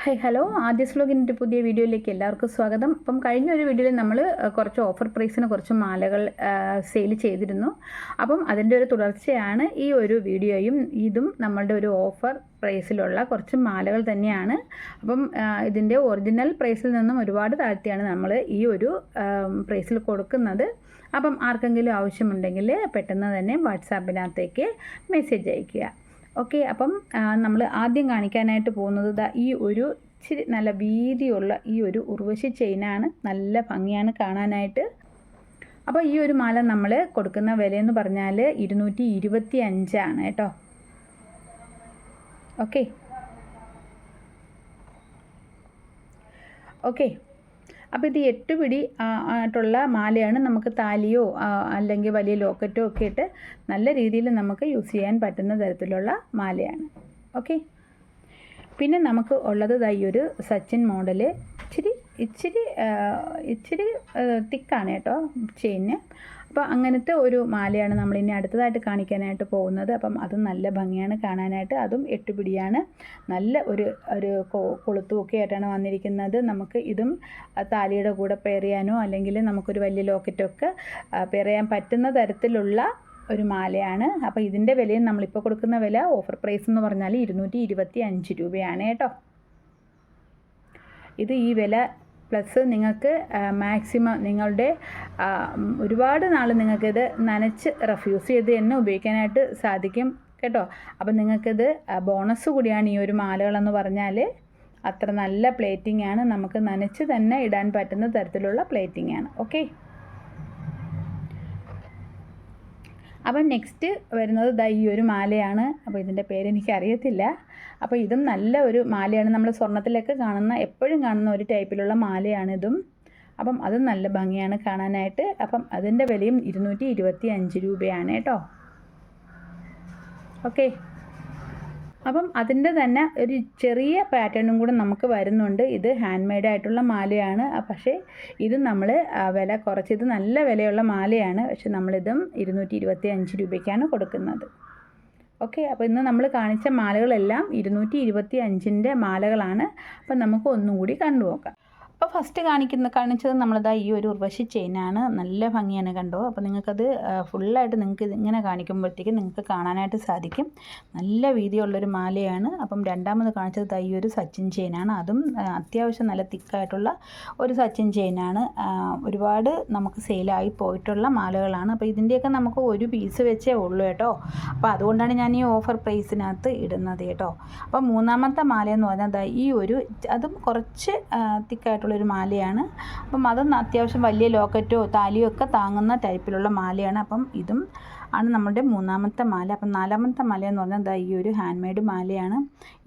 Hi hello ആദ്യസ് വ്ലോഗിൻ്റെ പുതിയ വീഡിയോയിലേക്ക് എല്ലാവർക്കും സ്വാഗതം. അപ്പം കഴിഞ്ഞ ഒരു വീഡിയോയിൽ നമ്മൾ കുറച്ച് ഓഫർ പ്രൈസിന് കുറച്ച് മാലകൾ സെയിൽ ചെയ്തിരുന്നു. അപ്പം അതിൻ്റെ ഒരു തുടർച്ചയാണ് ഈ ഒരു വീഡിയോയും. ഇതും നമ്മളുടെ ഒരു ഓഫർ പ്രൈസിലുള്ള കുറച്ച് മാലകൾ തന്നെയാണ്. അപ്പം ഇതിൻ്റെ ഒറിജിനൽ പ്രൈസിൽ നിന്നും ഒരുപാട് താഴ്ത്തിയാണ് നമ്മൾ ഈ ഒരു പ്രൈസിൽ കൊടുക്കുന്നത്. അപ്പം ആർക്കെങ്കിലും ആവശ്യമുണ്ടെങ്കിൽ പെട്ടെന്ന് തന്നെ വാട്സാപ്പിനകത്തേക്ക് മെസ്സേജ് അയയ്ക്കുക. ഓക്കെ, അപ്പം നമ്മൾ ആദ്യം കാണിക്കാനായിട്ട് പോകുന്നത് ഈ ഒരു ഇച്ചിരി നല്ല വീതിയുള്ള ഈ ഒരു ഉർവശി ചെയിനാണ്. നല്ല ഭംഗിയാണ് കാണാനായിട്ട്. അപ്പോൾ ഈ ഒരു മാല നമ്മൾ കൊടുക്കുന്ന വിലയെന്ന് പറഞ്ഞാൽ 225 കേട്ടോ. ഓക്കെ ഓക്കെ അപ്പോൾ ഇത് 8 പിടി ആയിട്ടുള്ള മാലയാണ്. നമുക്ക് താലിയോ അല്ലെങ്കിൽ വലിയ ലോക്കറ്റോ ഒക്കെ ഇട്ട് നല്ല രീതിയിൽ നമുക്ക് യൂസ് ചെയ്യാൻ പറ്റുന്ന തരത്തിലുള്ള മാലയാണ്. ഓക്കെ, പിന്നെ നമുക്ക് ഉള്ളത് ഈ ഒരു സച്ചിൻ മോഡൽ. ഇച്ചിരി തിക്കാണ് കേട്ടോ ചെയിന്. അപ്പോൾ അങ്ങനത്തെ ഒരു മാലയാണ് നമ്മളിനി അടുത്തതായിട്ട് കാണിക്കാനായിട്ട് പോകുന്നത്. അപ്പം അതും നല്ല ഭംഗിയാണ് കാണാനായിട്ട്. അതും 8 പിടിയാണ്. നല്ല ഒരു കൊളുത്തും ഒക്കെ ആയിട്ടാണ് വന്നിരിക്കുന്നത്. നമുക്ക് ഇതും താലിയുടെ കൂടെ പെയർ ചെയ്യാനോ അല്ലെങ്കിൽ നമുക്കൊരു വലിയ ലോക്കറ്റൊക്കെ പെയർ ചെയ്യാൻ പറ്റുന്ന തരത്തിലുള്ള ഒരു മാലയാണ്. അപ്പോൾ ഇതിൻ്റെ വിലയും നമ്മളിപ്പോൾ കൊടുക്കുന്ന വില ഓഫർ പ്രൈസ് എന്ന് പറഞ്ഞാൽ 225 രൂപയാണ് കേട്ടോ. ഇത് ഈ വില പ്ലസ് നിങ്ങൾക്ക് മാക്സിമം നിങ്ങളുടെ ഒരുപാട് നാൾ നിങ്ങൾക്കിത് നനച്ച് റഫ്യൂസ് ചെയ്ത് തന്നെ ഉപയോഗിക്കാനായിട്ട് സാധിക്കും കേട്ടോ. അപ്പം നിങ്ങൾക്കിത് ബോണസ് കൂടിയാണ് ഈ ഒരു മാലകളെന്ന് പറഞ്ഞാൽ. അത്ര നല്ല പ്ലേറ്റിംഗ് ആണ്. നമുക്ക് നനച്ച് തന്നെ ഇടാൻ പറ്റുന്ന തരത്തിലുള്ള പ്ലേറ്റിംഗ് ആണ്. ഓക്കെ, അപ്പം നെക്സ്റ്റ് വരുന്നത് ഈ ഒരു മാലയാണ്. അപ്പോൾ ഇതിൻ്റെ പേരെനിക്കറിയത്തില്ല. അപ്പോൾ ഇതും നല്ല ഒരു മാലയാണ്. നമ്മൾ സ്വർണ്ണത്തിലൊക്കെ കാണുന്ന എപ്പോഴും കാണുന്ന ഒരു ടൈപ്പിലുള്ള മാലയാണിതും. അപ്പം അതും നല്ല ഭംഗിയാണ് കാണാനായിട്ട്. അപ്പം അതിൻ്റെ വിലയും 225 രൂപയാണ് കേട്ടോ. ഓക്കെ, അപ്പം അതിൻ്റെ തന്നെ ഒരു ചെറിയ പാറ്റേണും കൂടെ നമുക്ക് വരുന്നുണ്ട്. ഇത് ഹാൻഡ് മെയ്ഡ് ആയിട്ടുള്ള മാലയാണ്. പക്ഷേ ഇത് നമ്മൾ വില കുറച്ച്, ഇത് നല്ല വിലയുള്ള മാലയാണ്. പക്ഷെ നമ്മളിതും 225 രൂപയ്ക്കാണ് കൊടുക്കുന്നത്. ഓക്കെ, അപ്പോൾ ഇന്ന് നമ്മൾ കാണിച്ച മാലകളെല്ലാം 225ൻ്റെ മാലകളാണ്. അപ്പം നമുക്ക് ഒന്നും കൂടി കണ്ടു നോക്കാം. അപ്പോൾ ഫസ്റ്റ് കാണിച്ചത് നമ്മളിതാ ഈ ഒരു ഉർവശി ചെയിനാണ്. നല്ല ഭംഗിയാണ് കണ്ടോ. അപ്പോൾ നിങ്ങൾക്കത് ഫുള്ളായിട്ട് നിങ്ങൾക്ക് ഇതിങ്ങനെ കാണിക്കുമ്പോഴത്തേക്കും നിങ്ങൾക്ക് കാണാനായിട്ട് സാധിക്കും. നല്ല വീതിയുള്ളൊരു മാലയാണ്. അപ്പം രണ്ടാമത് കാണിച്ചത് ഈ ഒരു സച്ചിൻ ചെയിനാണ്. അതും അത്യാവശ്യം നല്ല തിക്കായിട്ടുള്ള ഒരു സച്ചിൻ ചെയിനാണ്. ഒരുപാട് നമുക്ക് സെയിലായി പോയിട്ടുള്ള മാലകളാണ്. അപ്പോൾ ഇതിൻ്റെയൊക്കെ നമുക്ക് ഒരു പീസ് വെച്ചേ ഉള്ളൂ കേട്ടോ. അപ്പോൾ അതുകൊണ്ടാണ് ഞാൻ ഈ ഓഫർ പ്രൈസിനകത്ത് ഇടുന്നത് കേട്ടോ. അപ്പോൾ മൂന്നാമത്തെ മാലയെന്ന് പറഞ്ഞാൽ ഈ ഒരു അതും കുറച്ച് തിക്കായിട്ടുള്ള ഒരു മാലയാണ്. അപ്പം അതൊന്ന് അത്യാവശ്യം വലിയ ലോക്കറ്റോ താലിയോ ഒക്കെ താങ്ങുന്ന ടൈപ്പിലുള്ള മാലയാണ്. അപ്പം ഇതും ആണ് നമ്മുടെ മൂന്നാമത്തെ മാല. അപ്പം നാലാമത്തെ മാല എന്ന് പറഞ്ഞാൽ ഈ ഒരു ഹാൻഡ് മെയ്ഡ് മാലയാണ്.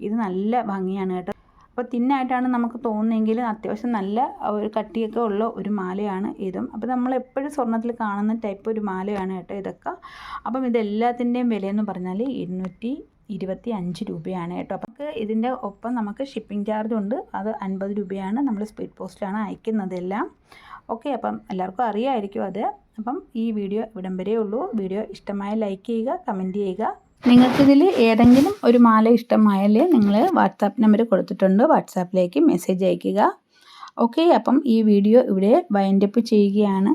ഇത് നല്ല ഭംഗിയാണ് കേട്ടോ. അപ്പോൾ തിന്നായിട്ടാണ് നമുക്ക് തോന്നുന്നതെങ്കിൽ അത്യാവശ്യം നല്ല ഒരു കട്ടിയൊക്കെ ഉള്ള ഒരു മാലയാണ് ഇതും. അപ്പോൾ നമ്മൾ എപ്പോഴും സ്വർണ്ണത്തിൽ കാണുന്ന ടൈപ്പ് ഒരു മാലയാണ് കേട്ടോ ഇതൊക്കെ. അപ്പം ഇതെല്ലാത്തിൻ്റെയും വിലയെന്ന് പറഞ്ഞാൽ 225 രൂപയാണ് കേട്ടോ. അപ്പം ഇതിൻ്റെ ഒപ്പം നമുക്ക് ഷിപ്പിംഗ് ചാർജ് ഉണ്ട്. അത് 50 രൂപയാണ്. നമ്മൾ സ്പീഡ് പോസ്റ്റിലാണ് അയക്കുന്നതെല്ലാം. ഓക്കെ, അപ്പം എല്ലാവർക്കും അറിയാമായിരിക്കും അത്. അപ്പം ഈ വീഡിയോ ഇവിടം വരെ ഉള്ളൂ. വീഡിയോ ഇഷ്ടമായ ലൈക്ക് ചെയ്യുക, കമൻറ്റ് ചെയ്യുക. നിങ്ങൾക്കിതിൽ ഏതെങ്കിലും ഒരു മാല ഇഷ്ടമായാൽ നിങ്ങൾ വാട്സാപ്പ് നമ്പർ കൊടുത്തിട്ടുണ്ട്, വാട്സാപ്പിലേക്ക് മെസ്സേജ് അയയ്ക്കുക. ഓക്കെ, അപ്പം ഈ വീഡിയോ ഇവിടെ വൈൻഡപ്പ് ചെയ്യുകയാണ്.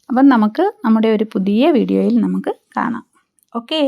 അപ്പം നമുക്ക് നമ്മുടെ ഒരു പുതിയ വീഡിയോയിൽ നമുക്ക് കാണാം. ഓക്കെ.